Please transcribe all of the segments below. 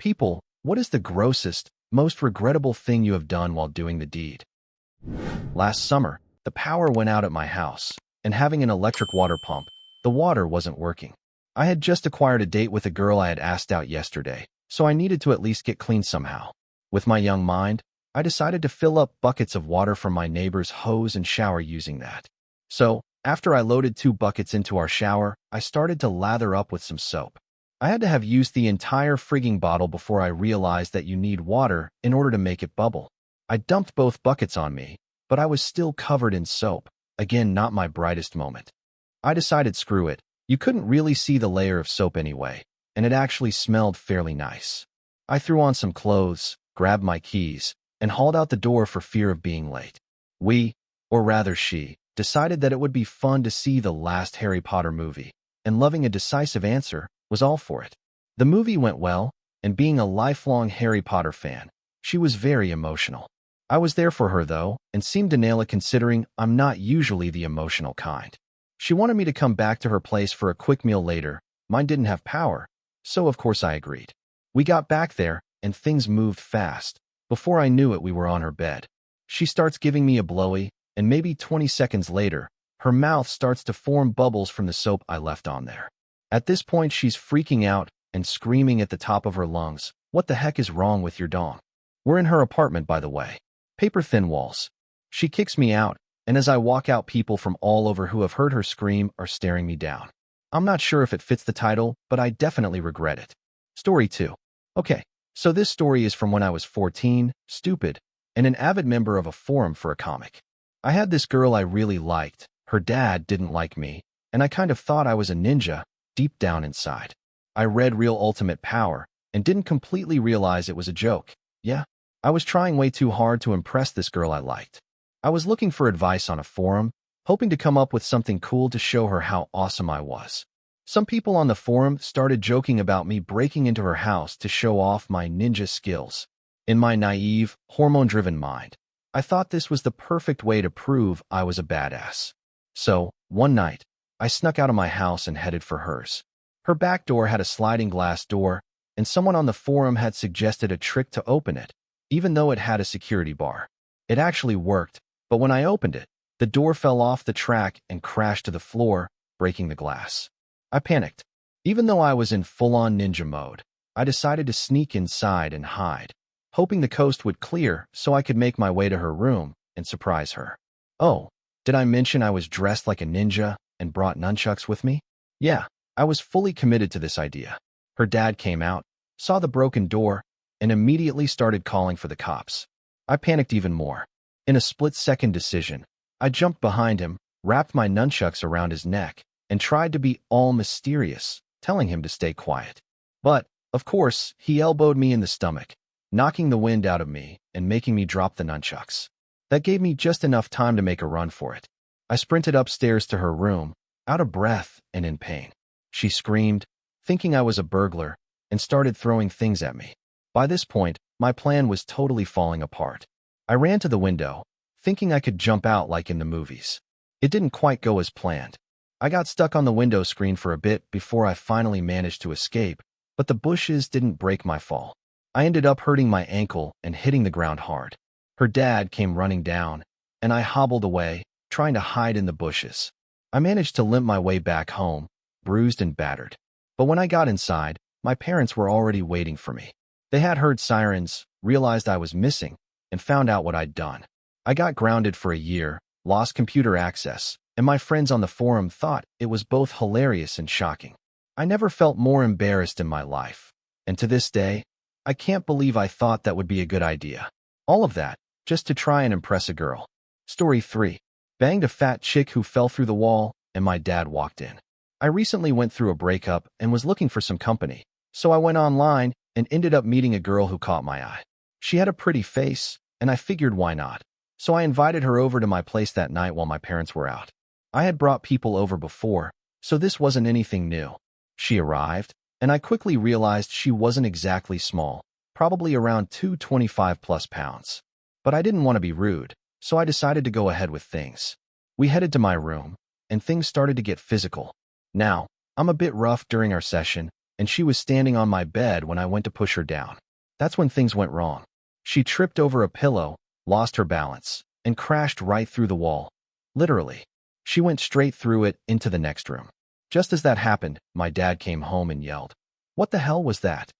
People, what is the grossest, most regrettable thing you have done while doing the deed? Last summer, the power went out at my house, and having an electric water pump, the water wasn't working. I had just acquired a date with a girl I had asked out yesterday, so I needed to at least get clean somehow. With my young mind, I decided to fill up buckets of water from my neighbor's hose and shower using that. So, after I loaded 2 buckets into our shower, I started to lather up with some soap. I had to have used the entire frigging bottle before I realized that you need water in order to make it bubble. I dumped both buckets on me, but I was still covered in soap. Again, not my brightest moment. I decided screw it. You couldn't really see the layer of soap anyway, and it actually smelled fairly nice. I threw on some clothes, grabbed my keys, and hauled out the door for fear of being late. We, or rather she, decided that it would be fun to see the last Harry Potter movie, and loving a decisive answer was all for it. The movie went well, and being a lifelong Harry Potter fan, she was very emotional. I was there for her though, and seemed to nail it considering I'm not usually the emotional kind. She wanted me to come back to her place for a quick meal later. Mine didn't have power, so of course I agreed. We got back there, and things moved fast. Before I knew it, we were on her bed. She starts giving me a blowy, and maybe 20 seconds later, her mouth starts to form bubbles from the soap I left on there. At this point, she's freaking out and screaming at the top of her lungs, "What the heck is wrong with your dong?" We're in her apartment, by the way. Paper-thin walls. She kicks me out, and as I walk out, people from all over who have heard her scream are staring me down. I'm not sure if it fits the title, but I definitely regret it. Story 2. Okay, so this story is from when I was 14, stupid, and an avid member of a forum for a comic. I had this girl I really liked. Her dad didn't like me, and I kind of thought I was a ninja, deep down inside. I read Real Ultimate Power, and didn't completely realize it was a joke. Yeah, I was trying way too hard to impress this girl I liked. I was looking for advice on a forum, hoping to come up with something cool to show her how awesome I was. Some people on the forum started joking about me breaking into her house to show off my ninja skills. In my naive, hormone-driven mind, I thought this was the perfect way to prove I was a badass. So, one night, I snuck out of my house and headed for hers. Her back door had a sliding glass door, and someone on the forum had suggested a trick to open it, even though it had a security bar. It actually worked, but when I opened it, the door fell off the track and crashed to the floor, breaking the glass. I panicked. Even though I was in full-on ninja mode, I decided to sneak inside and hide, hoping the coast would clear so I could make my way to her room and surprise her. Oh, did I mention I was dressed like a ninja and brought nunchucks with me? Yeah, I was fully committed to this idea. Her dad came out, saw the broken door, and immediately started calling for the cops. I panicked even more. In a split-second decision, I jumped behind him, wrapped my nunchucks around his neck, and tried to be all mysterious, telling him to stay quiet. But, of course, he elbowed me in the stomach, knocking the wind out of me and making me drop the nunchucks. That gave me just enough time to make a run for it. I sprinted upstairs to her room, out of breath and in pain. She screamed, thinking I was a burglar, and started throwing things at me. By this point, my plan was totally falling apart. I ran to the window, thinking I could jump out like in the movies. It didn't quite go as planned. I got stuck on the window screen for a bit before I finally managed to escape, but the bushes didn't break my fall. I ended up hurting my ankle and hitting the ground hard. Her dad came running down, and I hobbled away, trying to hide in the bushes. I managed to limp my way back home, bruised and battered. But when I got inside, my parents were already waiting for me. They had heard sirens, realized I was missing, and found out what I'd done. I got grounded for a year, lost computer access, and my friends on the forum thought it was both hilarious and shocking. I never felt more embarrassed in my life, and to this day, I can't believe I thought that would be a good idea. All of that, just to try and impress a girl. Story 3. Banged a fat chick who fell through the wall, and my dad walked in. I recently went through a breakup and was looking for some company, so I went online and ended up meeting a girl who caught my eye. She had a pretty face, and I figured why not. So I invited her over to my place that night while my parents were out. I had brought people over before, so this wasn't anything new. She arrived, and I quickly realized she wasn't exactly small, probably around 225 plus pounds. But I didn't want to be rude, so I decided to go ahead with things. We headed to my room, and things started to get physical. Now, I'm a bit rough during our session, and she was standing on my bed when I went to push her down. That's when things went wrong. She tripped over a pillow, lost her balance, and crashed right through the wall. Literally. She went straight through it into the next room. Just as that happened, my dad came home and yelled, "What the hell was that?"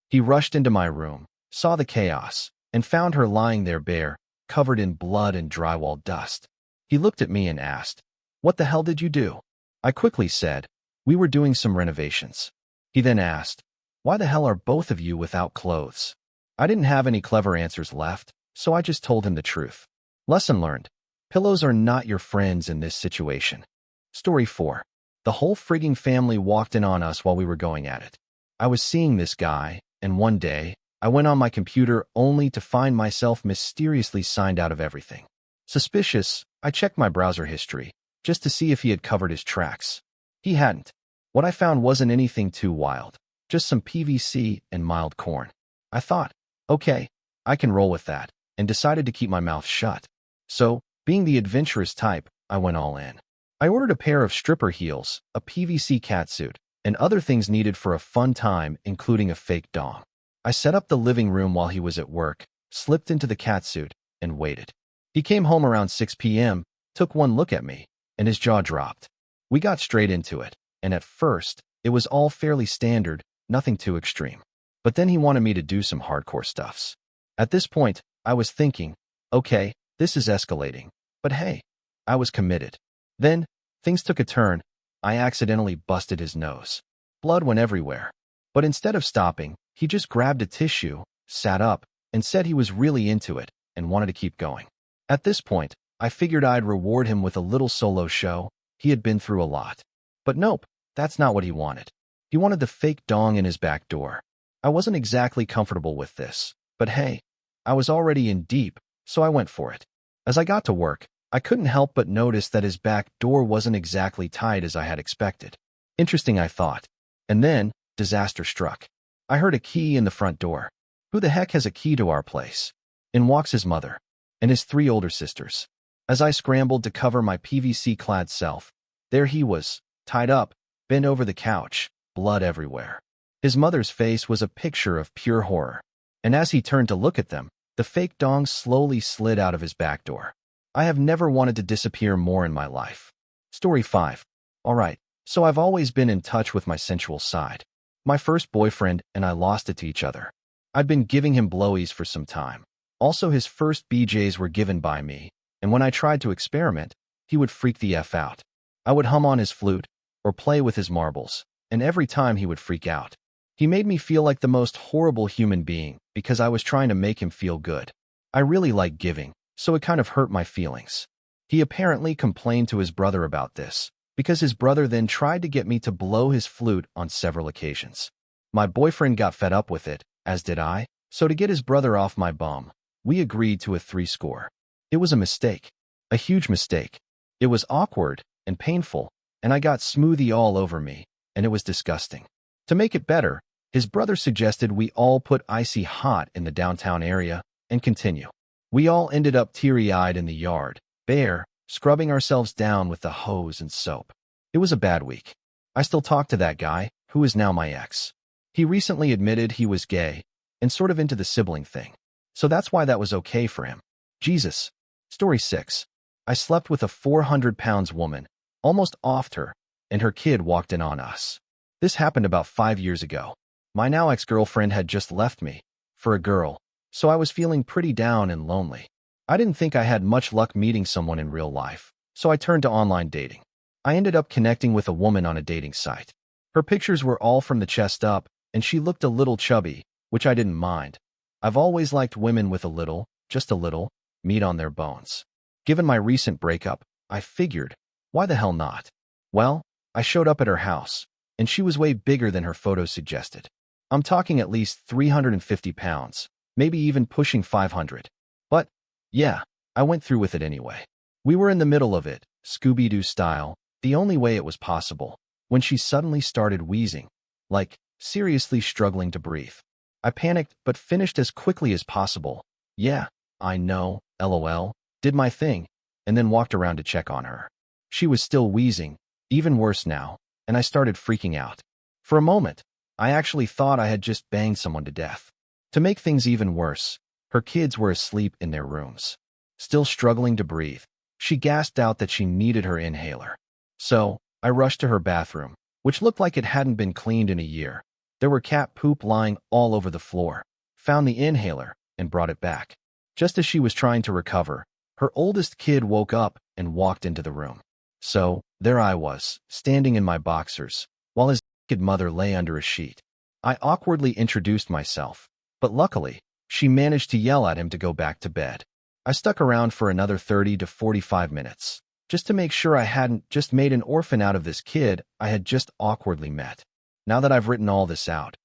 He rushed into my room, saw the chaos, and found her lying there bare, covered in blood and drywall dust. He looked at me and asked, "What the hell did you do?" I quickly said, "We were doing some renovations." He then asked, "Why the hell are both of you without clothes?" I didn't have any clever answers left, so I just told him the truth. Lesson learned. Pillows are not your friends in this situation. Story 4. The whole frigging family walked in on us while we were going at it. I was seeing this guy, and one day, I went on my computer only to find myself mysteriously signed out of everything. Suspicious, I checked my browser history, just to see if he had covered his tracks. He hadn't. What I found wasn't anything too wild, just some PVC and mild corn. I thought, okay, I can roll with that, and decided to keep my mouth shut. So, being the adventurous type, I went all in. I ordered a pair of stripper heels, a PVC catsuit, and other things needed for a fun time, including a fake dong. I set up the living room while he was at work, slipped into the catsuit, and waited. He came home around 6 p.m., took one look at me, and his jaw dropped. We got straight into it, and at first, it was all fairly standard, nothing too extreme. But then he wanted me to do some hardcore stuffs. At this point, I was thinking, okay, this is escalating. But hey, I was committed. Then, things took a turn. I accidentally busted his nose. Blood went everywhere. But instead of stopping, he just grabbed a tissue, sat up, and said he was really into it and wanted to keep going. At this point, I figured I'd reward him with a little solo show. He had been through a lot. But nope, that's not what he wanted. He wanted the fake dong in his back door. I wasn't exactly comfortable with this, but hey, I was already in deep, so I went for it. As I got to work, I couldn't help but notice that his back door wasn't exactly tight as I had expected. Interesting, I thought. And then, disaster struck. I heard a key in the front door. Who the heck has a key to our place? In walks his mother, and his 3 older sisters. As I scrambled to cover my PVC-clad self, there he was, tied up, bent over the couch, blood everywhere. His mother's face was a picture of pure horror. And as he turned to look at them, the fake dong slowly slid out of his back door. I have never wanted to disappear more in my life. Story 5. Alright, so I've always been in touch with my sensual side. My first boyfriend and I lost it to each other. I'd been giving him blowies for some time. Also, his first BJs were given by me, and when I tried to experiment, he would freak the F out. I would hum on his flute, or play with his marbles, and every time he would freak out. He made me feel like the most horrible human being because I was trying to make him feel good. I really like giving, so it kind of hurt my feelings. He apparently complained to his brother about this, because his brother then tried to get me to blow his flute on several occasions. My boyfriend got fed up with it, as did I, so to get his brother off my bum, we agreed to a 3 score. It was a mistake. A huge mistake. It was awkward and painful, and I got smoothie all over me, and it was disgusting. To make it better, his brother suggested we all put icy hot in the downtown area and continue. We all ended up teary-eyed in the yard, bare, scrubbing ourselves down with the hose and soap. It was a bad week. I still talk to that guy, who is now my ex. He recently admitted he was gay and sort of into the sibling thing. So that's why that was okay for him. Jesus. Story 6. I slept with a 400 pounds woman, almost offed her, and her kid walked in on us. This happened about 5 years ago. My now ex-girlfriend had just left me, for a girl, so I was feeling pretty down and lonely. I didn't think I had much luck meeting someone in real life, so I turned to online dating. I ended up connecting with a woman on a dating site. Her pictures were all from the chest up, and she looked a little chubby, which I didn't mind. I've always liked women with a little, just a little, meat on their bones. Given my recent breakup, I figured, why the hell not? Well, I showed up at her house, and she was way bigger than her photos suggested. I'm talking at least 350 pounds, maybe even pushing 500. But, yeah, I went through with it anyway. We were in the middle of it, Scooby-Doo style, the only way it was possible, when she suddenly started wheezing, like, seriously struggling to breathe. I panicked but finished as quickly as possible. Yeah, I know, LOL, did my thing, and then walked around to check on her. She was still wheezing, even worse now, and I started freaking out. For a moment, I actually thought I had just banged someone to death. To make things even worse, her kids were asleep in their rooms. Still struggling to breathe, she gasped out that she needed her inhaler. So, I rushed to her bathroom, which looked like it hadn't been cleaned in a year. There were cat poop lying all over the floor. Found the inhaler and brought it back. Just as she was trying to recover, her oldest kid woke up and walked into the room. So, there I was, standing in my boxers, while his naked mother lay under a sheet. I awkwardly introduced myself, but luckily, she managed to yell at him to go back to bed. I stuck around for another 30 to 45 minutes, just to make sure I hadn't just made an orphan out of this kid I had just awkwardly met. Now that I've written all this out,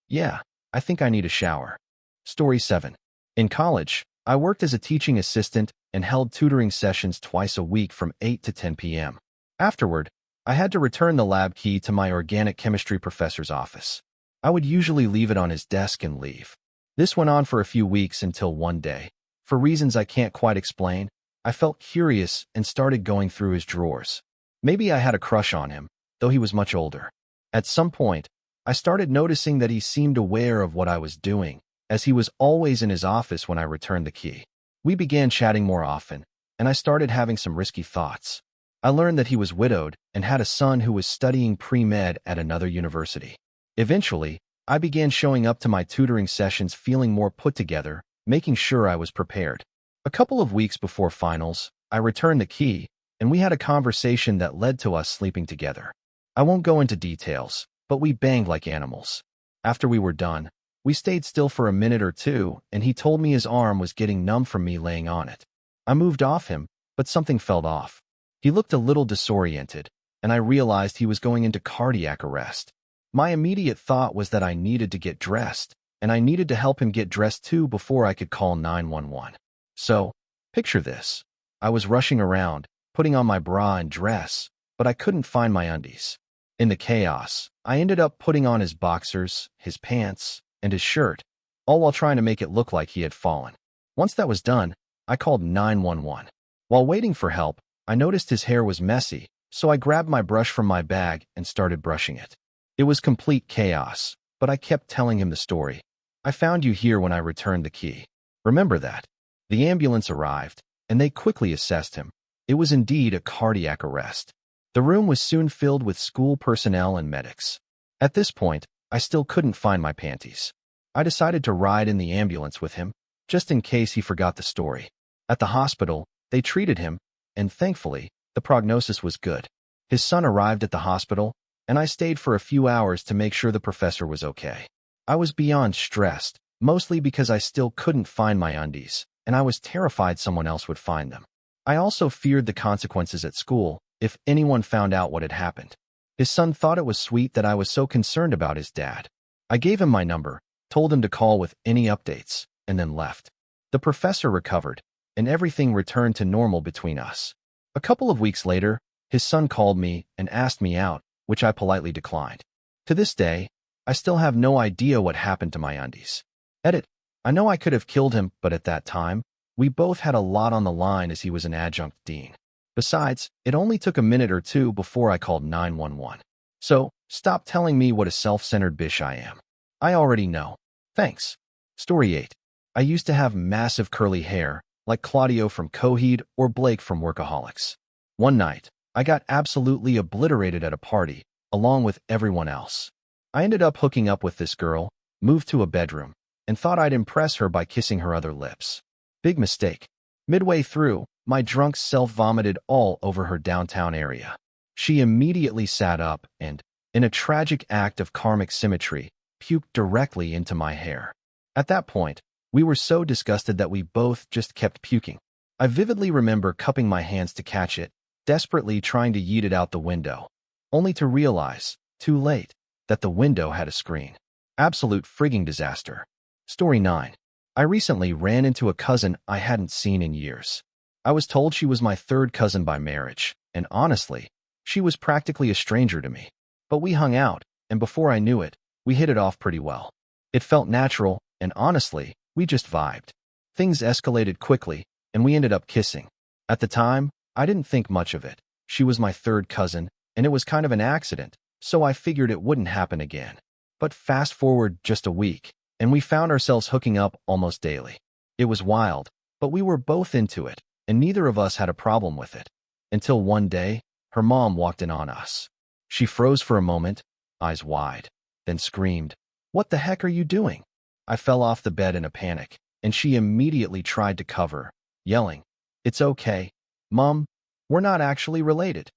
yeah, I think I need a shower. Story 7. In college, I worked as a teaching assistant and held tutoring sessions twice a week from 8 to 10 p.m. Afterward, I had to return the lab key to my organic chemistry professor's office. I would usually leave it on his desk and leave. This went on for a few weeks until one day, for reasons I can't quite explain, I felt curious and started going through his drawers. Maybe I had a crush on him, though he was much older. At some point, I started noticing that he seemed aware of what I was doing, as he was always in his office when I returned the key. We began chatting more often, and I started having some risky thoughts. I learned that he was widowed and had a son who was studying pre-med at another university. Eventually, I began showing up to my tutoring sessions feeling more put together, making sure I was prepared. A couple of weeks before finals, I returned the key, and we had a conversation that led to us sleeping together. I won't go into details, but we banged like animals. After we were done, we stayed still for a minute or two, and he told me his arm was getting numb from me laying on it. I moved off him, but something felt off. He looked a little disoriented, and I realized he was going into cardiac arrest. My immediate thought was that I needed to get dressed, and I needed to help him get dressed too before I could call 911. So, picture this. I was rushing around, putting on my bra and dress, but I couldn't find my undies. In the chaos, I ended up putting on his boxers, his pants, and his shirt, all while trying to make it look like he had fallen. Once that was done, I called 911. While waiting for help, I noticed his hair was messy, so I grabbed my brush from my bag and started brushing it. It was complete chaos, but I kept telling him the story. I found you here when I returned the key. Remember that. The ambulance arrived, and they quickly assessed him. It was indeed a cardiac arrest. The room was soon filled with school personnel and medics. At this point, I still couldn't find my panties. I decided to ride in the ambulance with him, just in case he forgot the story. At the hospital, they treated him, and thankfully, the prognosis was good. His son arrived at the hospital, and I stayed for a few hours to make sure the professor was okay. I was beyond stressed, mostly because I still couldn't find my undies, and I was terrified someone else would find them. I also feared the consequences at school if anyone found out what had happened. His son thought it was sweet that I was so concerned about his dad. I gave him my number, told him to call with any updates, and then left. The professor recovered, and everything returned to normal between us. A couple of weeks later, his son called me and asked me out, which I politely declined. To this day, I still have no idea what happened to my undies. Edit. I know I could have killed him, but at that time, we both had a lot on the line as he was an adjunct dean. Besides, it only took a minute or two before I called 911. So, stop telling me what a self-centered bitch I am. I already know. Thanks. Story 8. I used to have massive curly hair, like Claudio from Coheed or Blake from Workaholics. One night, I got absolutely obliterated at a party, along with everyone else. I ended up hooking up with this girl, moved to a bedroom, and thought I'd impress her by kissing her other lips. Big mistake. Midway through, my drunk self vomited all over her downtown area. She immediately sat up and, in a tragic act of karmic symmetry, puked directly into my hair. At that point, we were so disgusted that we both just kept puking. I vividly remember cupping my hands to catch it, desperately trying to yeet it out the window, only to realize, too late, that the window had a screen. Absolute frigging disaster. Story 9. I recently ran into a cousin I hadn't seen in years. I was told she was my third cousin by marriage, and honestly, she was practically a stranger to me. But we hung out, and before I knew it, we hit it off pretty well. It felt natural, and honestly, we just vibed. Things escalated quickly, and we ended up kissing. At the time, I didn't think much of it. She was my third cousin, and it was kind of an accident, so I figured it wouldn't happen again. But fast forward just a week, and we found ourselves hooking up almost daily. It was wild, but we were both into it, and neither of us had a problem with it. Until one day, her mom walked in on us. She froze for a moment, eyes wide, then screamed, "What the heck are you doing?" I fell off the bed in a panic, and she immediately tried to cover, yelling, "It's okay, Mom, we're not actually related."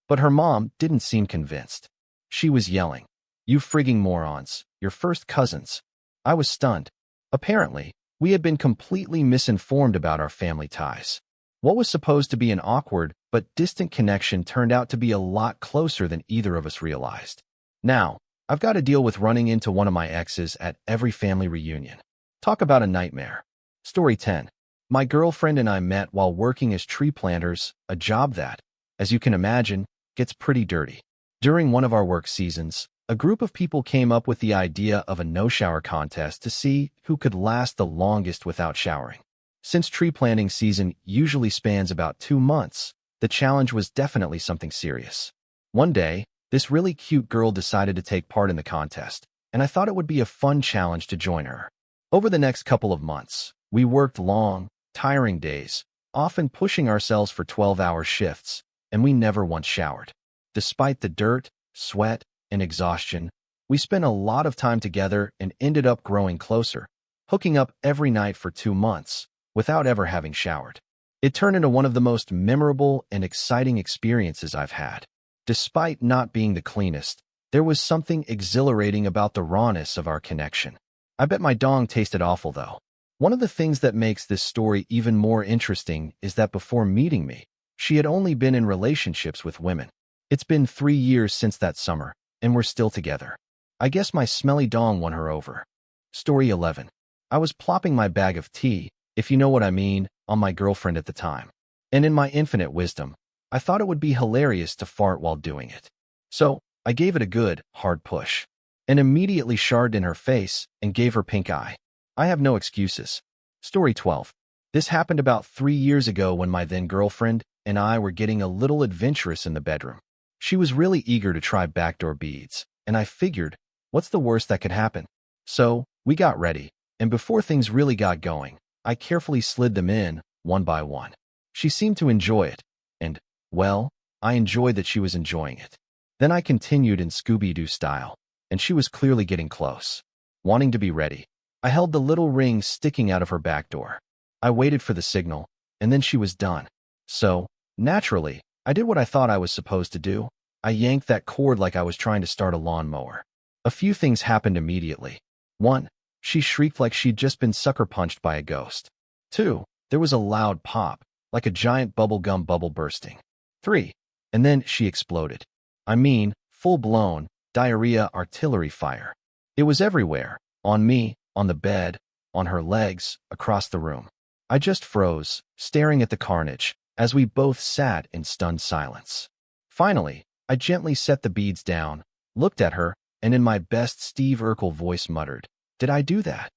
But her mom didn't seem convinced. She was yelling, "You frigging morons, you're first cousins." I was stunned. Apparently, we had been completely misinformed about our family ties. What was supposed to be an awkward but distant connection turned out to be a lot closer than either of us realized. Now, I've got to deal with running into one of my exes at every family reunion. Talk about a nightmare. Story 10. My girlfriend and I met while working as tree planters, a job that, as you can imagine, gets pretty dirty. During one of our work seasons, a group of people came up with the idea of a no-shower contest to see who could last the longest without showering. Since tree planting season usually spans about 2 months, the challenge was definitely something serious. One day, this really cute girl decided to take part in the contest, and I thought it would be a fun challenge to join her. Over the next couple of months, we worked long, tiring days, often pushing ourselves for 12-hour shifts, and we never once showered. Despite the dirt, sweat, and exhaustion, we spent a lot of time together and ended up growing closer, hooking up every night for 2 months, without ever having showered. It turned into one of the most memorable and exciting experiences I've had. Despite not being the cleanest, there was something exhilarating about the rawness of our connection. I bet my dong tasted awful, though. One of the things that makes this story even more interesting is that before meeting me, she had only been in relationships with women. It's been 3 years since that summer, and we're still together. I guess my smelly dong won her over. Story 11. I was plopping my bag of tea, if you know what I mean, on my girlfriend at the time. And in my infinite wisdom, I thought it would be hilarious to fart while doing it. So, I gave it a good, hard push, and immediately sharded in her face and gave her pink eye. I have no excuses. Story 12. This happened about 3 years ago when my then-girlfriend and I were getting a little adventurous in the bedroom. She was really eager to try backdoor beads, and I figured, what's the worst that could happen? So, we got ready, and before things really got going, I carefully slid them in, one by one. She seemed to enjoy it, and, well, I enjoyed that she was enjoying it. Then I continued in Scooby-Doo style, and she was clearly getting close. Wanting to be ready, I held the little ring sticking out of her back door. I waited for the signal, and then she was done. So, naturally, I did what I thought I was supposed to do. I yanked that cord like I was trying to start a lawnmower. A few things happened immediately. 1. She shrieked like she'd just been sucker punched by a ghost. 2. There was a loud pop, like a giant bubblegum bubble bursting. 3. And then she exploded. I mean, full-blown, diarrhea artillery fire. It was everywhere, on me, on the bed, on her legs, across the room. I just froze, staring at the carnage, as we both sat in stunned silence. Finally, I gently set the beads down, looked at her, and in my best Steve Urkel voice muttered, "Did I do that?"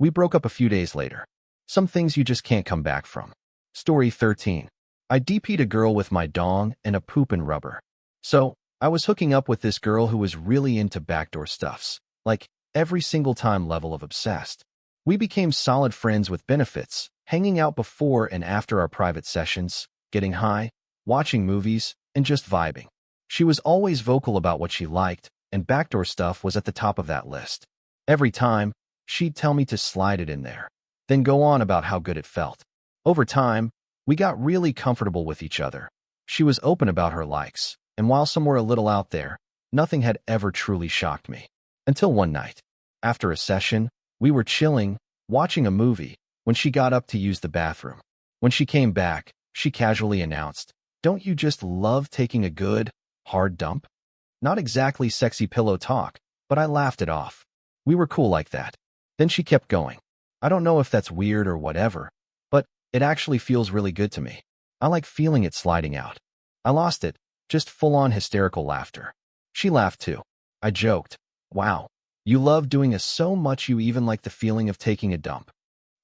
We broke up a few days later. Some things you just can't come back from. Story 13. I DP'd a girl with my dong and a poop and rubber. So, I was hooking up with this girl who was really into backdoor stuffs, like every single time level of obsessed. We became solid friends with benefits, hanging out before and after our private sessions, getting high, watching movies, and just vibing. She was always vocal about what she liked, and backdoor stuff was at the top of that list. Every time, she'd tell me to slide it in there, then go on about how good it felt. Over time, we got really comfortable with each other. She was open about her likes, and while some were a little out there, nothing had ever truly shocked me. Until one night. After a session, we were chilling, watching a movie, when she got up to use the bathroom. When she came back, she casually announced, "Don't you just love taking a good, hard dump?" Not exactly sexy pillow talk, but I laughed it off. We were cool like that. Then she kept going. I don't know if that's weird or whatever, but it actually feels really good to me. I like feeling it sliding out. I lost it, just full-on hysterical laughter. She laughed too. I joked, "Wow, you love doing it so much you even like the feeling of taking a dump."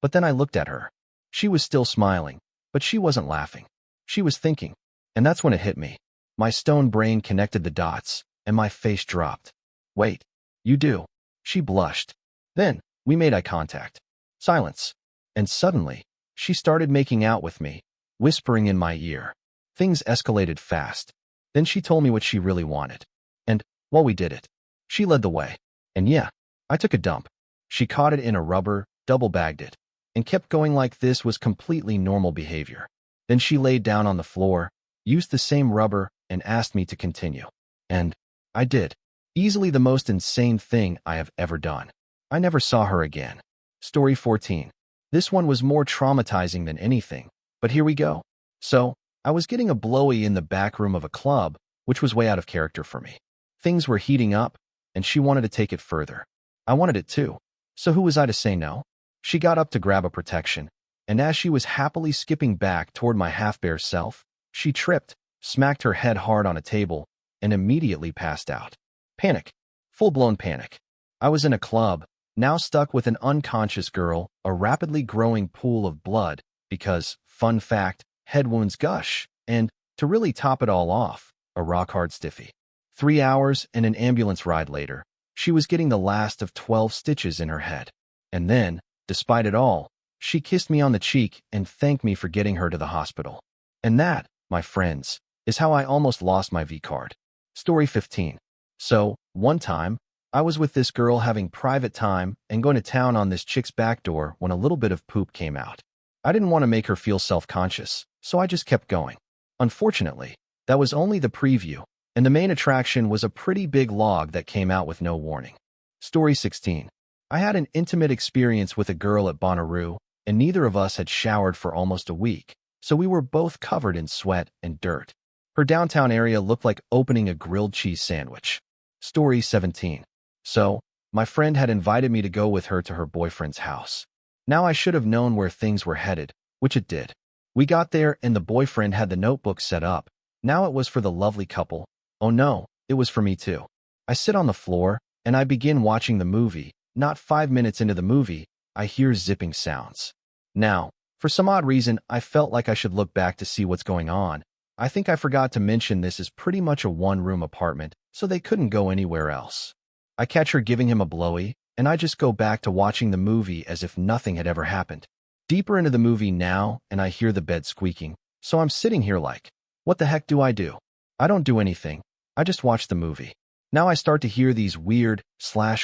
But then I looked at her. She was still smiling, but she wasn't laughing. She was thinking. And that's when it hit me. My stone brain connected the dots, and my face dropped. "Wait, you do?" She blushed. Then, we made eye contact. Silence. And suddenly, she started making out with me, whispering in my ear. Things escalated fast. Then she told me what she really wanted. And, while we did it, she led the way. And yeah, I took a dump. She caught it in a rubber, double-bagged it, and kept going like this was completely normal behavior. Then she laid down on the floor, used the same rubber, and asked me to continue. And I did. Easily the most insane thing I have ever done. I never saw her again. Story 14. This one was more traumatizing than anything, but here we go. So, I was getting a blowy in the back room of a club, which was way out of character for me. Things were heating up, and she wanted to take it further. I wanted it too. So who was I to say no? She got up to grab a protection, and as she was happily skipping back toward my half-bare self, she tripped, smacked her head hard on a table, and immediately passed out. Panic. Full-blown panic. I was in a club, now stuck with an unconscious girl, a rapidly growing pool of blood, because, fun fact, head wounds gush, and, to really top it all off, a rock-hard stiffy. 3 hours and an ambulance ride later, she was getting the last of 12 stitches in her head. And then, despite it all, she kissed me on the cheek and thanked me for getting her to the hospital. And that, my friends, is how I almost lost my V-card. Story 15. So, one time, I was with this girl having private time and going to town on this chick's back door when a little bit of poop came out. I didn't want to make her feel self-conscious, so I just kept going. Unfortunately, that was only the preview, and the main attraction was a pretty big log that came out with no warning. Story 16. I had an intimate experience with a girl at Bonaroo, and neither of us had showered for almost a week, so we were both covered in sweat and dirt. Her downtown area looked like opening a grilled cheese sandwich. Story 17. So, my friend had invited me to go with her to her boyfriend's house. Now I should have known where things were headed, which it did. We got there and the boyfriend had the notebook set up. Now it was for the lovely couple. Oh no, it was for me too. I sit on the floor, and I begin watching the movie. Not 5 minutes into the movie, I hear zipping sounds. Now, for some odd reason, I felt like I should look back to see what's going on. I think I forgot to mention this is pretty much a one-room apartment, so they couldn't go anywhere else. I catch her giving him a blowy, and I just go back to watching the movie as if nothing had ever happened. Deeper into the movie now, and I hear the bed squeaking, so I'm sitting here like, what the heck do? I don't do anything. I just watch the movie. Now I start to hear these weird,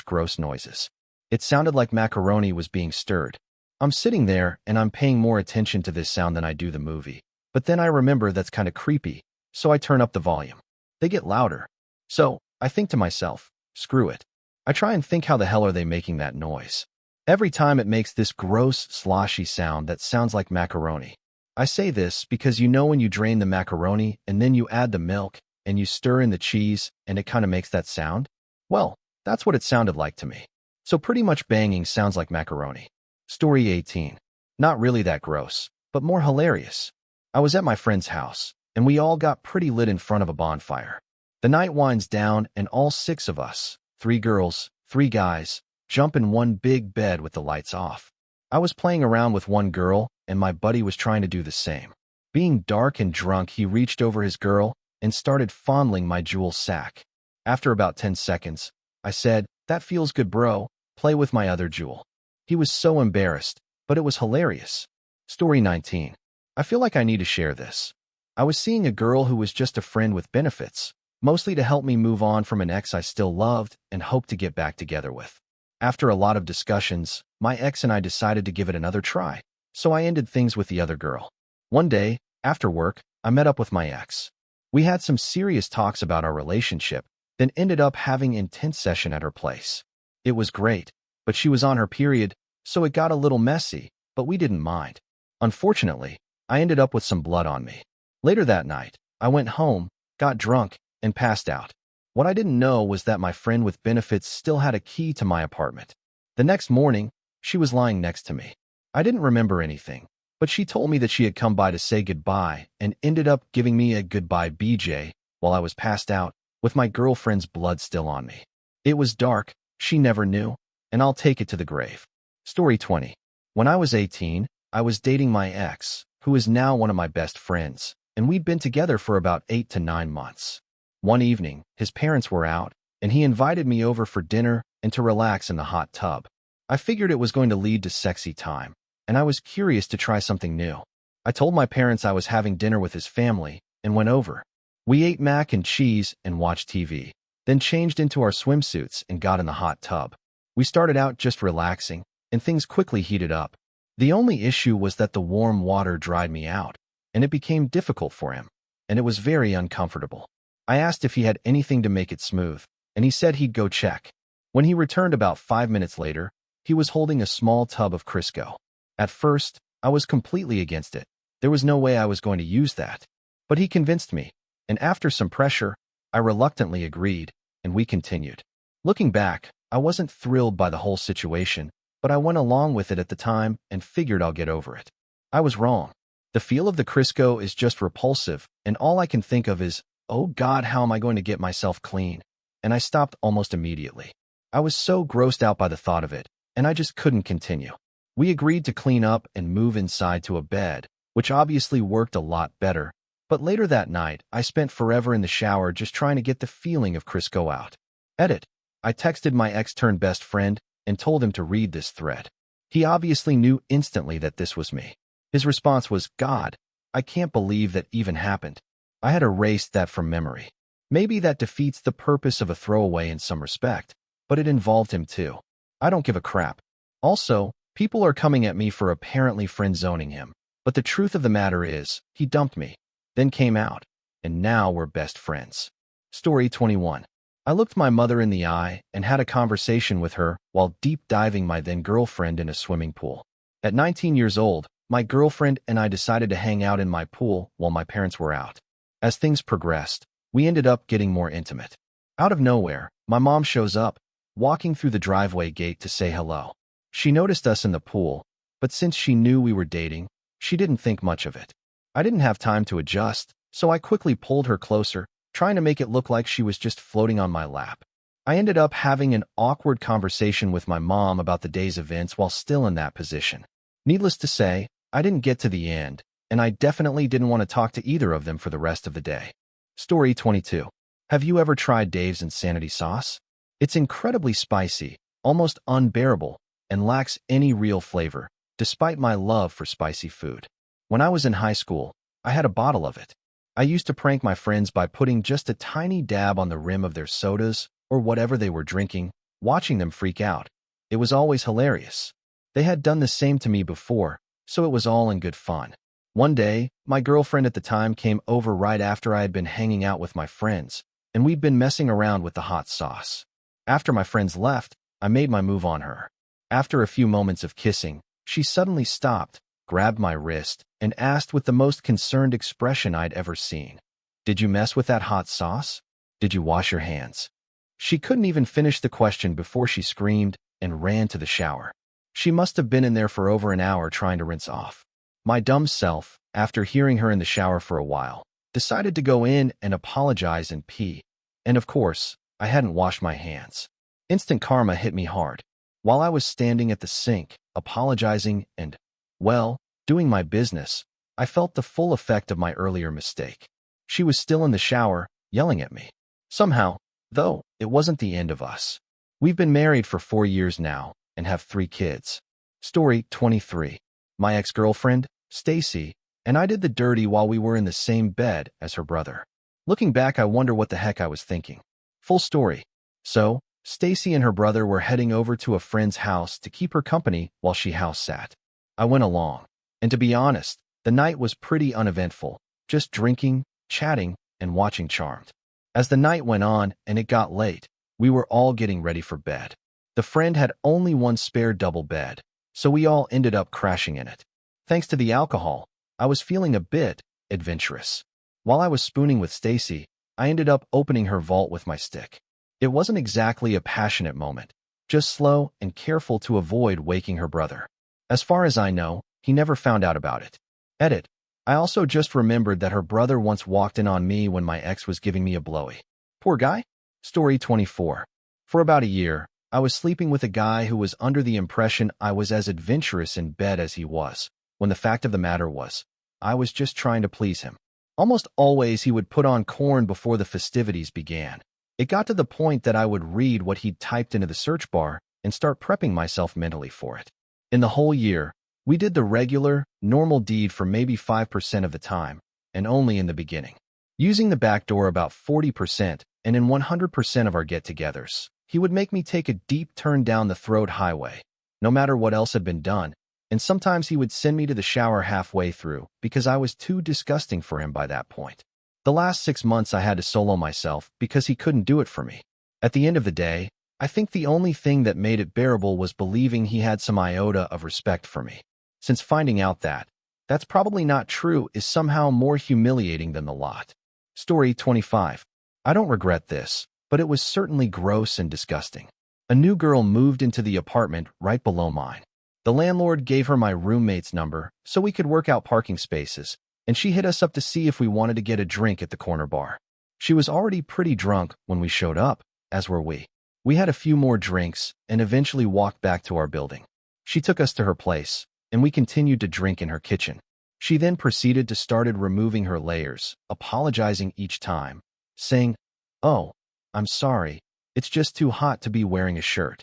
gross noises. It sounded like macaroni was being stirred. I'm sitting there, and I'm paying more attention to this sound than I do the movie. But then I remember that's kind of creepy, so I turn up the volume. They get louder. So, I think to myself, screw it. I try and think how the hell are they making that noise. Every time it makes this gross, sloshy sound that sounds like macaroni. I say this because you know when you drain the macaroni and then you add the milk and you stir in the cheese and it kind of makes that sound? Well, that's what it sounded like to me. So pretty much banging sounds like macaroni. Story 18. Not really that gross, but more hilarious. I was at my friend's house, and we all got pretty lit in front of a bonfire. The night winds down, and all 6 of us, 3 girls, 3 guys, jump in one big bed with the lights off. I was playing around with one girl, and my buddy was trying to do the same. Being dark and drunk, he reached over his girl and started fondling my jewel sack. After about 10 seconds, I said, "That feels good, bro. Play with my other jewel." He was so embarrassed, but it was hilarious. Story 19. I feel like I need to share this. I was seeing a girl who was just a friend with benefits, mostly to help me move on from an ex I still loved and hoped to get back together with. After a lot of discussions, my ex and I decided to give it another try, so I ended things with the other girl. One day, after work, I met up with my ex. We had some serious talks about our relationship, then ended up having an intense session at her place. It was great, but she was on her period, so it got a little messy, but we didn't mind. Unfortunately, I ended up with some blood on me. Later that night, I went home, got drunk, and passed out. What I didn't know was that my friend with benefits still had a key to my apartment. The next morning, she was lying next to me. I didn't remember anything, but she told me that she had come by to say goodbye and ended up giving me a goodbye BJ while I was passed out, with my girlfriend's blood still on me. It was dark, she never knew, and I'll take it to the grave. Story 20. When I was 18, I was dating my ex, who is now one of my best friends, and we'd been together for about 8 to 9 months. One evening, his parents were out, and he invited me over for dinner and to relax in the hot tub. I figured it was going to lead to sexy time, and I was curious to try something new. I told my parents I was having dinner with his family and went over. We ate mac and cheese and watched TV, then changed into our swimsuits and got in the hot tub. We started out just relaxing, and things quickly heated up. The only issue was that the warm water dried me out, and it became difficult for him, and it was very uncomfortable. I asked if he had anything to make it smooth, and he said he'd go check. When he returned about 5 minutes later, he was holding a small tub of Crisco. At first, I was completely against it. There was no way I was going to use that. But he convinced me, and after some pressure, I reluctantly agreed, and we continued. Looking back, I wasn't thrilled by the whole situation, but I went along with it at the time and figured I'll get over it. I was wrong. The feel of the Crisco is just repulsive, and all I can think of is, oh God, how am I going to get myself clean? And I stopped almost immediately. I was so grossed out by the thought of it, and I just couldn't continue. We agreed to clean up and move inside to a bed, which obviously worked a lot better. But later that night, I spent forever in the shower just trying to get the feeling of Crisco out. Edit. I texted my ex-turned-best friend and told him to read this thread. He obviously knew instantly that this was me. His response was, God, I can't believe that even happened. I had erased that from memory. Maybe that defeats the purpose of a throwaway in some respect, but it involved him too. I don't give a crap. Also, people are coming at me for apparently friend-zoning him, but the truth of the matter is, he dumped me, then came out, and now we're best friends. Story 21. I looked my mother in the eye and had a conversation with her while deep-diving my then-girlfriend in a swimming pool. At 19 years old, my girlfriend and I decided to hang out in my pool while my parents were out. As things progressed, we ended up getting more intimate. Out of nowhere, my mom shows up, walking through the driveway gate to say hello. She noticed us in the pool, but since she knew we were dating, she didn't think much of it. I didn't have time to adjust, so I quickly pulled her closer, trying to make it look like she was just floating on my lap. I ended up having an awkward conversation with my mom about the day's events while still in that position. Needless to say, I didn't get to the end, and I definitely didn't want to talk to either of them for the rest of the day. Story 22. Have you ever tried Dave's Insanity Sauce? It's incredibly spicy, almost unbearable, and lacks any real flavor, despite my love for spicy food. When I was in high school, I had a bottle of it. I used to prank my friends by putting just a tiny dab on the rim of their sodas or whatever they were drinking, watching them freak out. It was always hilarious. They had done the same to me before, so it was all in good fun. One day, my girlfriend at the time came over right after I had been hanging out with my friends, and we'd been messing around with the hot sauce. After my friends left, I made my move on her. After a few moments of kissing, she suddenly stopped, grabbed my wrist, and asked with the most concerned expression I'd ever seen, "Did you mess with that hot sauce? Did you wash your hands?" She couldn't even finish the question before she screamed and ran to the shower. She must have been in there for over an hour trying to rinse off. My dumb self, after hearing her in the shower for a while, decided to go in and apologize and pee. And of course, I hadn't washed my hands. Instant karma hit me hard. While I was standing at the sink, apologizing and, well, doing my business, I felt the full effect of my earlier mistake. She was still in the shower, yelling at me. Somehow, though, it wasn't the end of us. We've been married for 4 years now and have 3 kids. Story 23. My ex-girlfriend, Stacy, and I did the dirty while we were in the same bed as her brother. Looking back, I wonder what the heck I was thinking. Full story. So, Stacy and her brother were heading over to a friend's house to keep her company while she house sat. I went along, and to be honest, the night was pretty uneventful, just drinking, chatting, and watching Charmed. As the night went on and it got late, we were all getting ready for bed. The friend had only one spare double bed, so we all ended up crashing in it. Thanks to the alcohol, I was feeling a bit adventurous. While I was spooning with Stacy, I ended up opening her vault with my stick. It wasn't exactly a passionate moment, just slow and careful to avoid waking her brother. As far as I know, he never found out about it. Edit. I also just remembered that her brother once walked in on me when my ex was giving me a blowy. Poor guy? Story 24. For about a year, I was sleeping with a guy who was under the impression I was as adventurous in bed as he was, when the fact of the matter was, I was just trying to please him. Almost always he would put on corn before the festivities began. It got to the point that I would read what he'd typed into the search bar and start prepping myself mentally for it. In the whole year, we did the regular, normal deed for maybe 5% of the time, and only in the beginning. Using the back door about 40%, and in 100% of our get-togethers, he would make me take a deep turn down the throat highway, no matter what else had been done, and sometimes he would send me to the shower halfway through because I was too disgusting for him by that point. The last 6 months I had to solo myself because he couldn't do it for me. At the end of the day, I think the only thing that made it bearable was believing he had some iota of respect for me. Since finding out that that's probably not true is somehow more humiliating than the lot. Story 25. I don't regret this, but it was certainly gross and disgusting. A new girl moved into the apartment right below mine. The landlord gave her my roommate's number so we could work out parking spaces, and she hit us up to see if we wanted to get a drink at the corner bar. She was already pretty drunk when we showed up, as were we. We had a few more drinks and eventually walked back to our building. She took us to her place, and we continued to drink in her kitchen. She then proceeded to started removing her layers, apologizing each time, saying, "Oh, I'm sorry, it's just too hot to be wearing a shirt."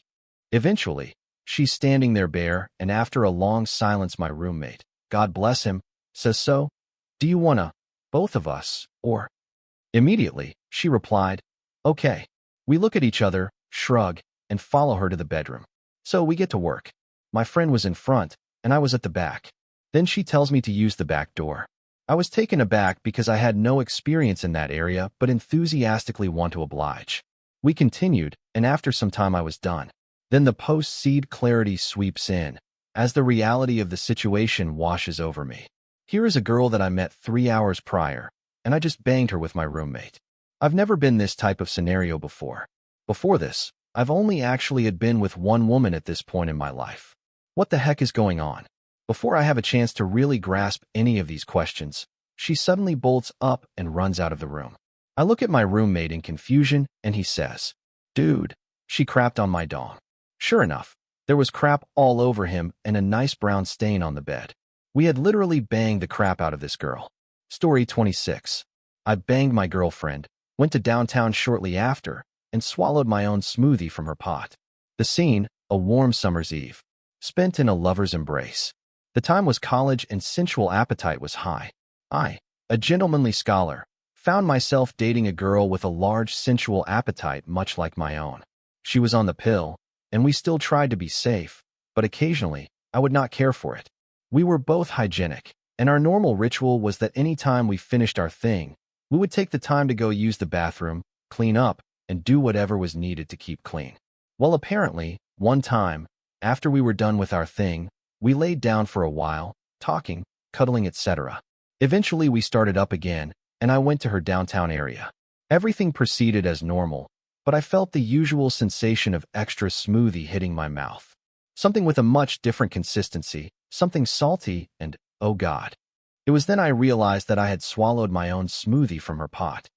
Eventually, she's standing there bare, and after a long silence my roommate, God bless him, says, "So, do you wanna, both of us, or?" Immediately, she replied, "Okay." We look at each other, shrug, and follow her to the bedroom. So we get to work. My friend was in front, and I was at the back. Then she tells me to use the back door. I was taken aback because I had no experience in that area but enthusiastically want to oblige. We continued, and after some time I was done. Then the post-seed clarity sweeps in, as the reality of the situation washes over me. Here is a girl that I met 3 hours prior, and I just banged her with my roommate. I've never been this type of scenario before. Before this, I've only actually had been with one woman at this point in my life. What the heck is going on? Before I have a chance to really grasp any of these questions, she suddenly bolts up and runs out of the room. I look at my roommate in confusion, and he says, "Dude, she crapped on my dong." Sure enough, there was crap all over him and a nice brown stain on the bed. We had literally banged the crap out of this girl. Story 26. I banged my girlfriend, went to downtown shortly after, and swallowed my own smoothie from her pot. The scene, a warm summer's eve, spent in a lover's embrace. The time was college and sensual appetite was high. I, a gentlemanly scholar, found myself dating a girl with a large sensual appetite much like my own. She was on the pill, and we still tried to be safe, but occasionally, I would not care for it. We were both hygienic, and our normal ritual was that any time we finished our thing, we would take the time to go use the bathroom, clean up, and do whatever was needed to keep clean. Well, apparently, one time, after we were done with our thing, we laid down for a while, talking, cuddling, etc. Eventually, we started up again, and I went to her downtown area. Everything proceeded as normal, but I felt the usual sensation of extra smoothie hitting my mouth. Something with a much different consistency, something salty, and, oh God. It was then I realized that I had swallowed my own smoothie from her pot.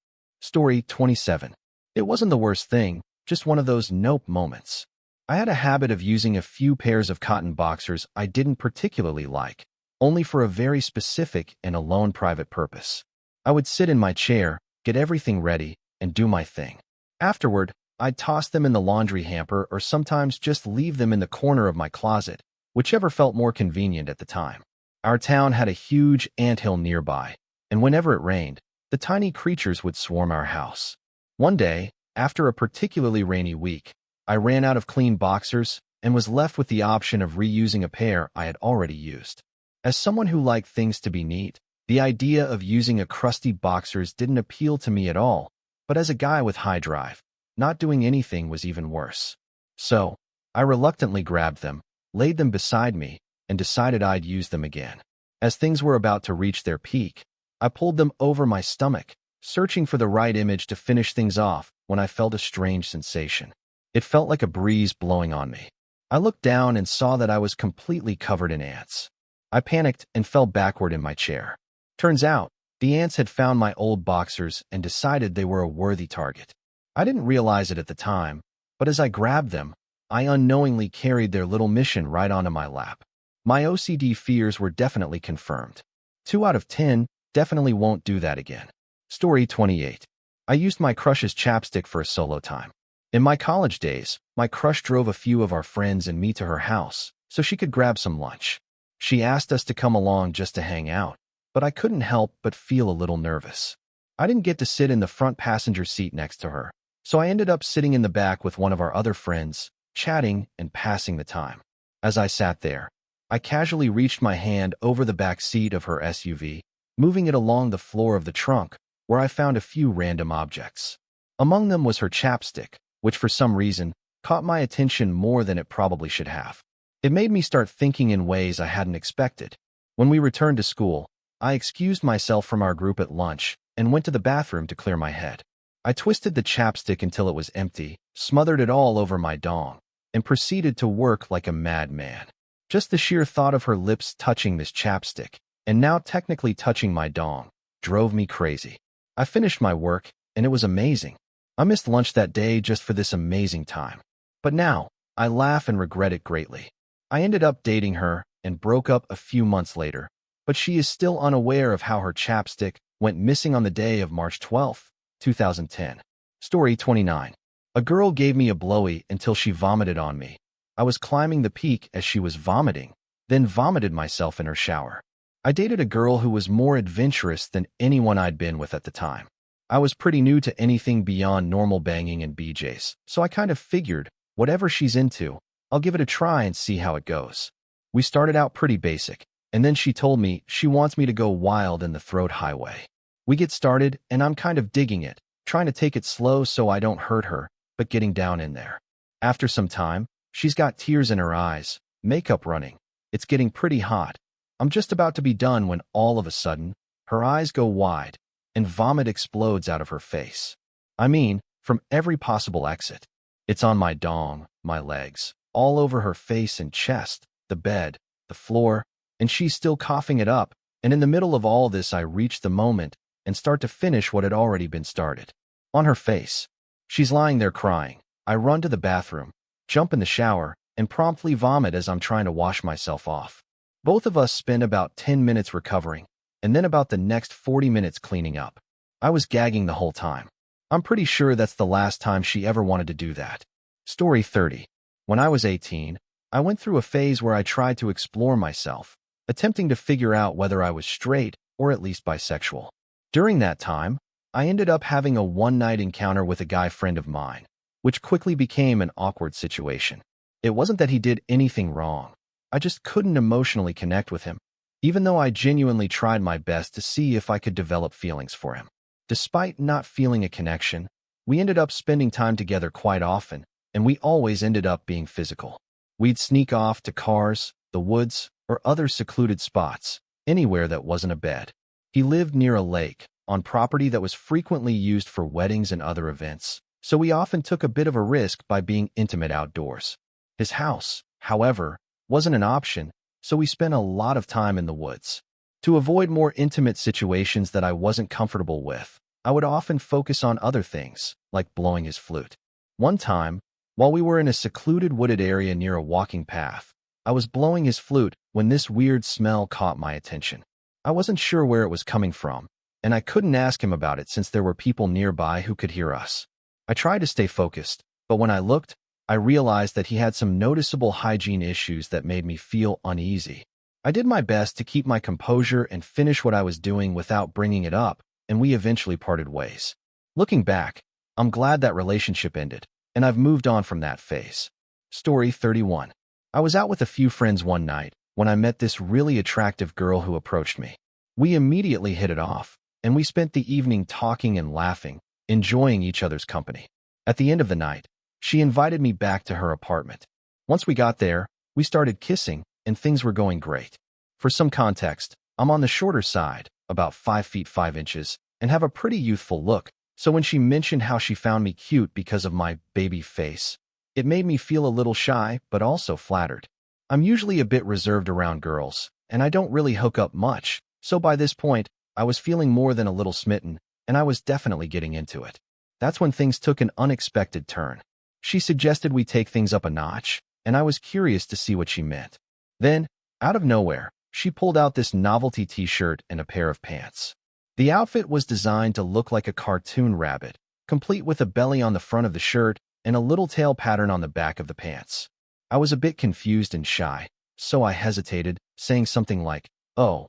Story 27. It wasn't the worst thing, just one of those nope moments. I had a habit of using a few pairs of cotton boxers I didn't particularly like, only for a very specific and alone private purpose. I would sit in my chair, get everything ready, and do my thing. Afterward, I'd toss them in the laundry hamper or sometimes just leave them in the corner of my closet, whichever felt more convenient at the time. Our town had a huge anthill nearby, and whenever it rained, the tiny creatures would swarm our house. One day, after a particularly rainy week, I ran out of clean boxers and was left with the option of reusing a pair I had already used. As someone who liked things to be neat, the idea of using a crusty boxers didn't appeal to me at all, but as a guy with high drive, not doing anything was even worse. So, I reluctantly grabbed them, laid them beside me, and decided I'd use them again. As things were about to reach their peak, I pulled them over my stomach, searching for the right image to finish things off when I felt a strange sensation. It felt like a breeze blowing on me. I looked down and saw that I was completely covered in ants. I panicked and fell backward in my chair. Turns out, the ants had found my old boxers and decided they were a worthy target. I didn't realize it at the time, but as I grabbed them, I unknowingly carried their little mission right onto my lap. My OCD fears were definitely confirmed. 2 out of 10, definitely won't do that again. Story 28. I used my crush's chapstick for a solo time. In my college days, my crush drove a few of our friends and me to her house so she could grab some lunch. She asked us to come along just to hang out, but I couldn't help but feel a little nervous. I didn't get to sit in the front passenger seat next to her, so I ended up sitting in the back with one of our other friends, chatting and passing the time. As I sat there, I casually reached my hand over the back seat of her SUV, moving it along the floor of the trunk, where I found a few random objects. Among them was her chapstick, which for some reason caught my attention more than it probably should have. It made me start thinking in ways I hadn't expected. When we returned to school, I excused myself from our group at lunch and went to the bathroom to clear my head. I twisted the chapstick until it was empty, smothered it all over my dong, and proceeded to work like a madman. Just the sheer thought of her lips touching this chapstick, and now technically touching my dong, drove me crazy. I finished my work, and it was amazing. I missed lunch that day just for this amazing time. But now, I laugh and regret it greatly. I ended up dating her and broke up a few months later, but she is still unaware of how her chapstick went missing on the day of March 12, 2010. Story 29. A girl gave me a blowy until she vomited on me. I was climbing the peak as she was vomiting, then vomited myself in her shower. I dated a girl who was more adventurous than anyone I'd been with at the time. I was pretty new to anything beyond normal banging and BJs, so I kind of figured, whatever she's into, I'll give it a try and see how it goes. We started out pretty basic, and then she told me she wants me to go wild in the throat highway. We get started, and I'm kind of digging it, trying to take it slow so I don't hurt her, but getting down in there. After some time, she's got tears in her eyes, makeup running. It's getting pretty hot. I'm just about to be done when all of a sudden, her eyes go wide, and vomit explodes out of her face. I mean, from every possible exit. It's on my dong, my legs, all over her face and chest, the bed, the floor, and she's still coughing it up, and in the middle of all this I reach the moment and start to finish what had already been started. On her face. She's lying there crying. I run to the bathroom, jump in the shower, and promptly vomit as I'm trying to wash myself off. Both of us spend about 10 minutes recovering, and then about the next 40 minutes cleaning up. I was gagging the whole time. I'm pretty sure that's the last time she ever wanted to do that. Story 30. When I was 18, I went through a phase where I tried to explore myself, attempting to figure out whether I was straight or at least bisexual. During that time, I ended up having a one-night encounter with a guy friend of mine, which quickly became an awkward situation. It wasn't that he did anything wrong. I just couldn't emotionally connect with him, even though I genuinely tried my best to see if I could develop feelings for him. Despite not feeling a connection, we ended up spending time together quite often, and we always ended up being physical. We'd sneak off to cars, the woods, or other secluded spots, anywhere that wasn't a bed. He lived near a lake, on property that was frequently used for weddings and other events, so we often took a bit of a risk by being intimate outdoors. His house, however, wasn't an option, so we spent a lot of time in the woods. To avoid more intimate situations that I wasn't comfortable with, I would often focus on other things, like blowing his flute. One time, while we were in a secluded wooded area near a walking path, I was blowing his flute when this weird smell caught my attention. I wasn't sure where it was coming from, and I couldn't ask him about it since there were people nearby who could hear us. I tried to stay focused, but when I looked, I realized that he had some noticeable hygiene issues that made me feel uneasy. I did my best to keep my composure and finish what I was doing without bringing it up, and we eventually parted ways. Looking back, I'm glad that relationship ended, and I've moved on from that phase. Story 31. I was out with a few friends one night when I met this really attractive girl who approached me. We immediately hit it off, and we spent the evening talking and laughing, enjoying each other's company. At the end of the night, she invited me back to her apartment. Once we got there, we started kissing, and things were going great. For some context, I'm on the shorter side, about 5 feet 5 inches, and have a pretty youthful look, so when she mentioned how she found me cute because of my baby face, it made me feel a little shy, but also flattered. I'm usually a bit reserved around girls, and I don't really hook up much, so by this point, I was feeling more than a little smitten, and I was definitely getting into it. That's when things took an unexpected turn. She suggested we take things up a notch, and I was curious to see what she meant. Then, out of nowhere, she pulled out this novelty t-shirt and a pair of pants. The outfit was designed to look like a cartoon rabbit, complete with a belly on the front of the shirt and a little tail pattern on the back of the pants. I was a bit confused and shy, so I hesitated, saying something like, "Oh,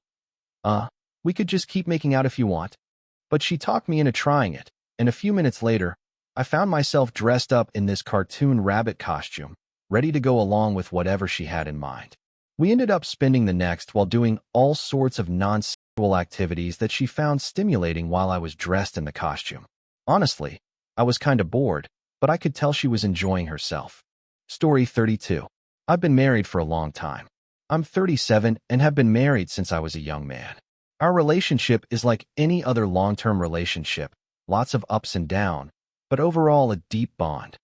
we could just keep making out if you want." But she talked me into trying it, and a few minutes later, I found myself dressed up in this cartoon rabbit costume, ready to go along with whatever she had in mind. We ended up spending the next while doing all sorts of non-sexual activities that she found stimulating while I was dressed in the costume. Honestly, I was kinda bored, but I could tell she was enjoying herself. Story 32. I've been married for a long time. I'm 37 and have been married since I was a young man. Our relationship is like any other long-term relationship, lots of ups and downs, but overall a deep bond.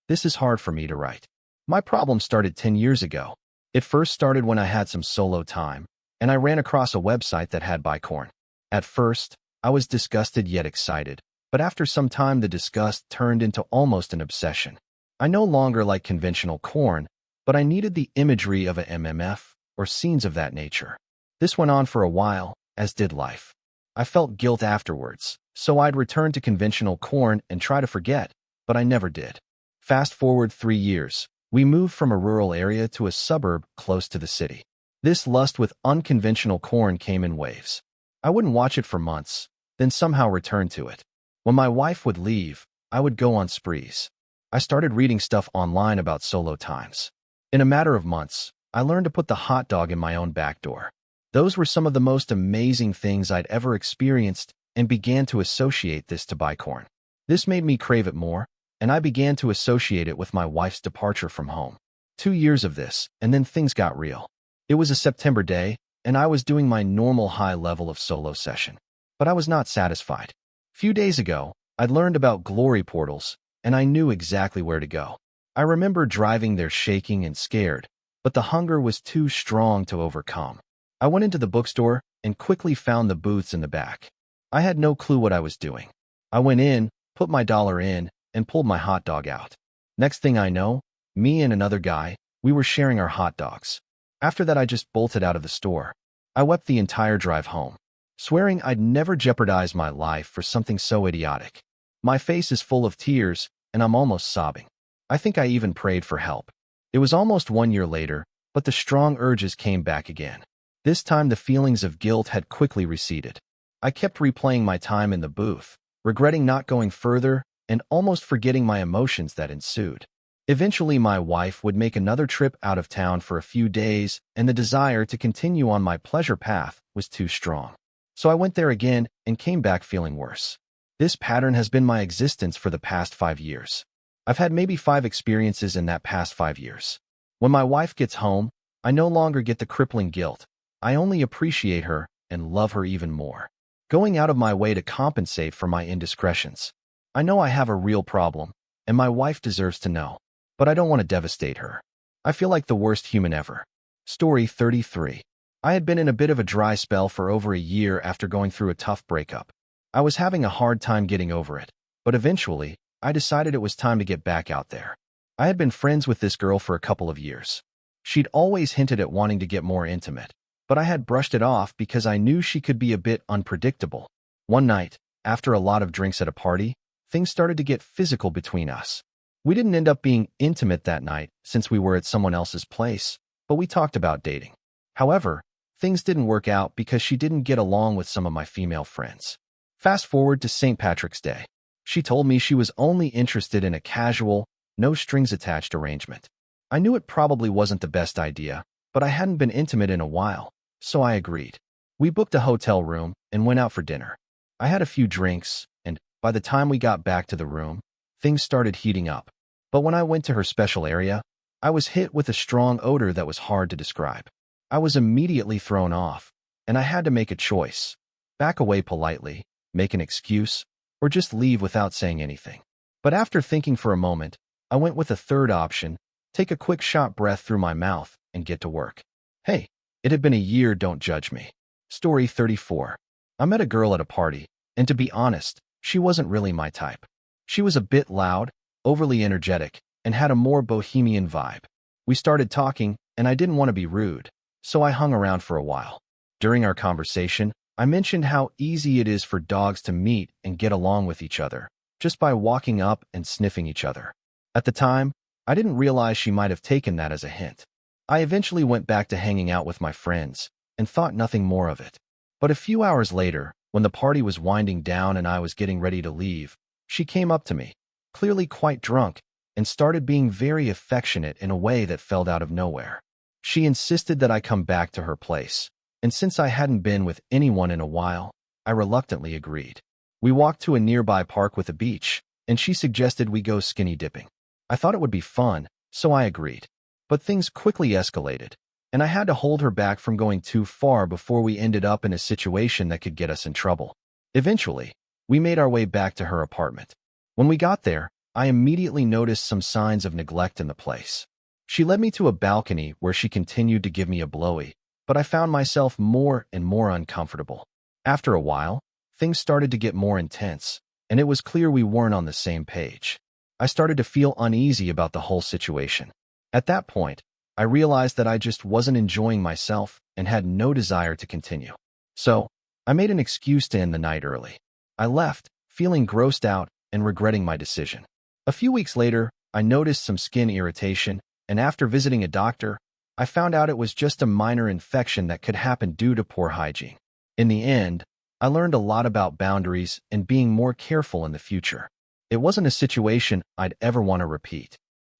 This is hard for me to write. My problem started 10 years ago. It first started when I had some solo time, and I ran across a website that had bicorn. At first, I was disgusted yet excited, but after some time the disgust turned into almost an obsession. I no longer like conventional corn, but I needed the imagery of a MMF or scenes of that nature. This went on for a while, as did life. I felt guilt afterwards, so I'd return to conventional corn and try to forget, but I never did. Fast forward 3 years, we moved from a rural area to a suburb close to the city. This lust with unconventional corn came in waves. I wouldn't watch it for months, then somehow return to it. When my wife would leave, I would go on sprees. I started reading stuff online about solo times. In a matter of months, I learned to put the hot dog in my own back door. Those were some of the most amazing things I'd ever experienced and began to associate this to bicorn. This made me crave it more, and I began to associate it with my wife's departure from home. 2 years of this, and then things got real. It was a September day, and I was doing my normal high level of solo session. But I was not satisfied. Few days ago, I'd learned about glory portals, and I knew exactly where to go. I remember driving there shaking and scared, but the hunger was too strong to overcome. I went into the bookstore and quickly found the booths in the back. I had no clue what I was doing. I went in, put my dollar in, and pulled my hot dog out. Next thing I know, me and another guy, we were sharing our hot dogs. After that, I just bolted out of the store. I wept the entire drive home, swearing I'd never jeopardize my life for something so idiotic. My face is full of tears, and I'm almost sobbing. I think I even prayed for help. It was almost 1 year later, but the strong urges came back again. This time the feelings of guilt had quickly receded. I kept replaying my time in the booth, regretting not going further and almost forgetting my emotions that ensued. Eventually, my wife would make another trip out of town for a few days, and the desire to continue on my pleasure path was too strong. So I went there again and came back feeling worse. This pattern has been my existence for the past 5 years. I've had maybe 5 experiences in that past 5 years. When my wife gets home, I no longer get the crippling guilt. I only appreciate her and love her even more, going out of my way to compensate for my indiscretions. I know I have a real problem, and my wife deserves to know, but I don't want to devastate her. I feel like the worst human ever. Story 33. I had been in a bit of a dry spell for over a year after going through a tough breakup. I was having a hard time getting over it, but eventually, I decided it was time to get back out there. I had been friends with this girl for a couple of years. She'd always hinted at wanting to get more intimate, but I had brushed it off because I knew she could be a bit unpredictable. One night, after a lot of drinks at a party, things started to get physical between us. We didn't end up being intimate that night since we were at someone else's place, but we talked about dating. However, things didn't work out because she didn't get along with some of my female friends. Fast forward to St. Patrick's Day. She told me she was only interested in a casual, no-strings-attached arrangement. I knew it probably wasn't the best idea, but I hadn't been intimate in a while, so I agreed. We booked a hotel room and went out for dinner. I had a few drinks, and by the time we got back to the room, things started heating up. But when I went to her special area, I was hit with a strong odor that was hard to describe. I was immediately thrown off, and I had to make a choice. Back away politely, make an excuse, or just leave without saying anything. But after thinking for a moment, I went with a third option, take a quick shot breath through my mouth, and get to work. Hey, it had been a year, don't judge me. Story 34. I met a girl at a party, and to be honest, she wasn't really my type. She was a bit loud, overly energetic, and had a more bohemian vibe. We started talking, and I didn't want to be rude, so I hung around for a while. During our conversation, I mentioned how easy it is for dogs to meet and get along with each other, just by walking up and sniffing each other. At the time, I didn't realize she might have taken that as a hint. I eventually went back to hanging out with my friends and thought nothing more of it. But a few hours later, when the party was winding down and I was getting ready to leave, she came up to me, clearly quite drunk, and started being very affectionate in a way that felt out of nowhere. She insisted that I come back to her place, and since I hadn't been with anyone in a while, I reluctantly agreed. We walked to a nearby park with a beach, and she suggested we go skinny dipping. I thought it would be fun, so I agreed. But things quickly escalated, and I had to hold her back from going too far before we ended up in a situation that could get us in trouble. Eventually, we made our way back to her apartment. When we got there, I immediately noticed some signs of neglect in the place. She led me to a balcony where she continued to give me a blowy, but I found myself more and more uncomfortable. After a while, things started to get more intense, and it was clear we weren't on the same page. I started to feel uneasy about the whole situation. At that point, I realized that I just wasn't enjoying myself and had no desire to continue. So, I made an excuse to end the night early. I left, feeling grossed out and regretting my decision. A few weeks later, I noticed some skin irritation, and after visiting a doctor, I found out it was just a minor infection that could happen due to poor hygiene. In the end, I learned a lot about boundaries and being more careful in the future. It wasn't a situation I'd ever want to repeat.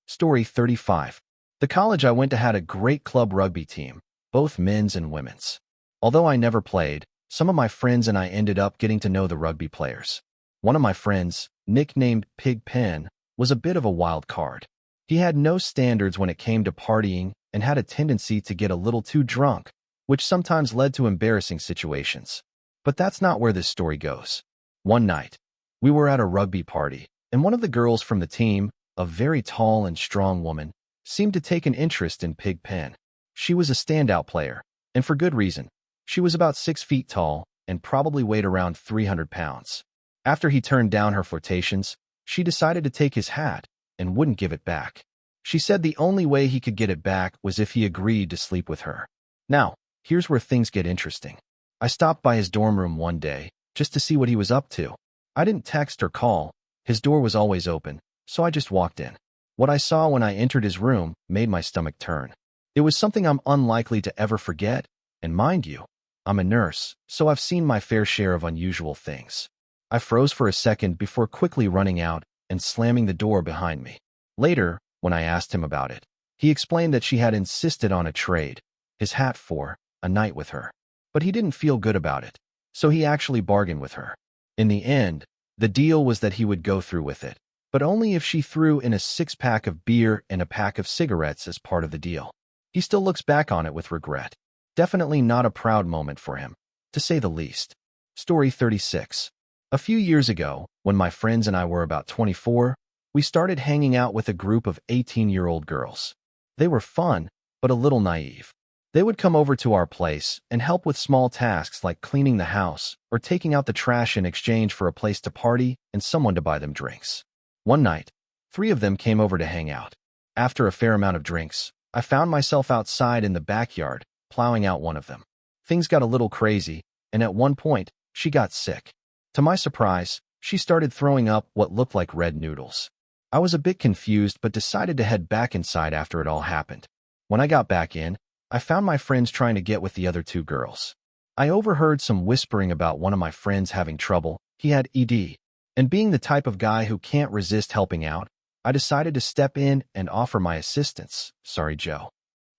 Story 35. The college I went to had a great club rugby team, both men's and women's. Although I never played, some of my friends and I ended up getting to know the rugby players. One of my friends, nicknamed Pigpen, was a bit of a wild card. He had no standards when it came to partying and had a tendency to get a little too drunk, which sometimes led to embarrassing situations. But that's not where this story goes. One night, we were at a rugby party, and one of the girls from the team, a very tall and strong woman, seemed to take an interest in Pigpen. She was a standout player, and for good reason. She was about 6 feet tall and probably weighed around 300 pounds. After he turned down her flirtations, she decided to take his hat and wouldn't give it back. She said the only way he could get it back was if he agreed to sleep with her. Now, here's where things get interesting. I stopped by his dorm room one day just to see what he was up to. I didn't text or call. His door was always open, so I just walked in. What I saw when I entered his room made my stomach turn. It was something I'm unlikely to ever forget, and mind you, I'm a nurse, so I've seen my fair share of unusual things. I froze for a second before quickly running out and slamming the door behind me. Later, when I asked him about it, he explained that she had insisted on a trade, his hat for a night with her. But he didn't feel good about it, so he actually bargained with her. In the end, the deal was that he would go through with it, but only if she threw in a 6-pack of beer and a pack of cigarettes as part of the deal. He still looks back on it with regret. Definitely not a proud moment for him, to say the least. Story 36. A few years ago, when my friends and I were about 24, we started hanging out with a group of 18-year-old girls. They were fun, but a little naive. They would come over to our place and help with small tasks like cleaning the house or taking out the trash in exchange for a place to party and someone to buy them drinks. One night, 3 of them came over to hang out. After a fair amount of drinks, I found myself outside in the backyard, plowing out one of them. Things got a little crazy, and at one point, she got sick. To my surprise, she started throwing up what looked like red noodles. I was a bit confused but decided to head back inside after it all happened. When I got back in, I found my friends trying to get with the other 2 girls. I overheard some whispering about one of my friends having trouble. He had ED. And being the type of guy who can't resist helping out, I decided to step in and offer my assistance. Sorry, Joe.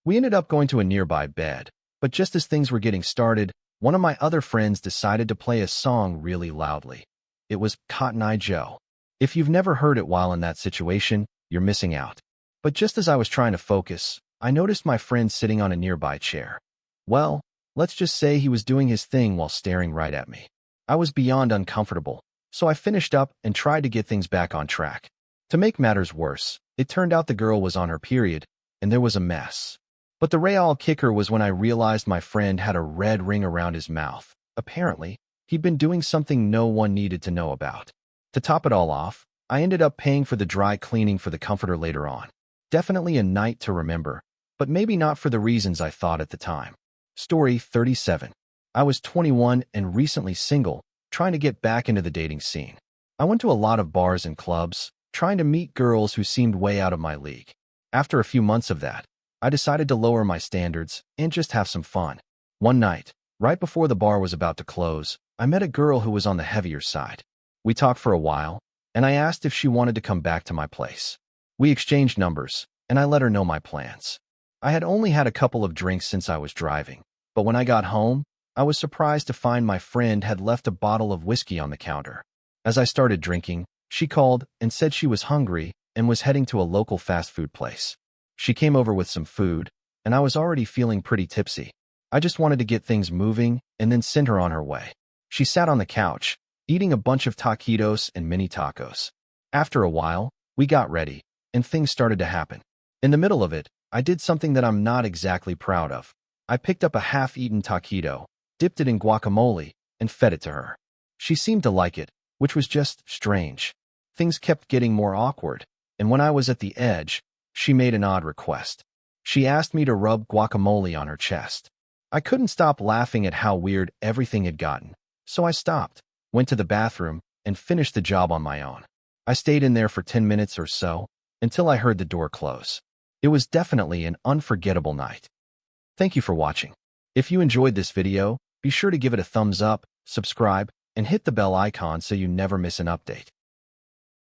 We ended up going to a nearby bed, but just as things were getting started, one of my other friends decided to play a song really loudly. It was Cotton Eye Joe. If you've never heard it while in that situation, you're missing out. But just as I was trying to focus, I noticed my friend sitting on a nearby chair. Well, let's just say he was doing his thing while staring right at me. I was beyond uncomfortable, so I finished up and tried to get things back on track. To make matters worse, it turned out the girl was on her period, and there was a mess. But the real kicker was when I realized my friend had a red ring around his mouth. Apparently, he'd been doing something no one needed to know about. To top it all off, I ended up paying for the dry cleaning for the comforter later on. Definitely a night to remember, but maybe not for the reasons I thought at the time. Story 37. I was 21 and recently single, trying to get back into the dating scene. I went to a lot of bars and clubs, trying to meet girls who seemed way out of my league. After a few months of that, I decided to lower my standards and just have some fun. One night, right before the bar was about to close, I met a girl who was on the heavier side. We talked for a while, and I asked if she wanted to come back to my place. We exchanged numbers, and I let her know my plans. I had only had a couple of drinks since I was driving, but when I got home, I was surprised to find my friend had left a bottle of whiskey on the counter. As I started drinking, she called and said she was hungry and was heading to a local fast food place. She came over with some food, and I was already feeling pretty tipsy. I just wanted to get things moving and then send her on her way. She sat on the couch, eating a bunch of taquitos and mini tacos. After a while, we got ready, and things started to happen. In the middle of it, I did something that I'm not exactly proud of. I picked up a half-eaten taquito, dipped it in guacamole, and fed it to her. She seemed to like it, which was just strange. Things kept getting more awkward, and when I was at the edge, she made an odd request. She asked me to rub guacamole on her chest. I couldn't stop laughing at how weird everything had gotten, so I stopped, went to the bathroom, and finished the job on my own. I stayed in there for 10 minutes or so, until I heard the door close. It was definitely an unforgettable night. Thank you for watching. If you enjoyed this video, be sure to give it a thumbs up, subscribe, and hit the bell icon so you never miss an update.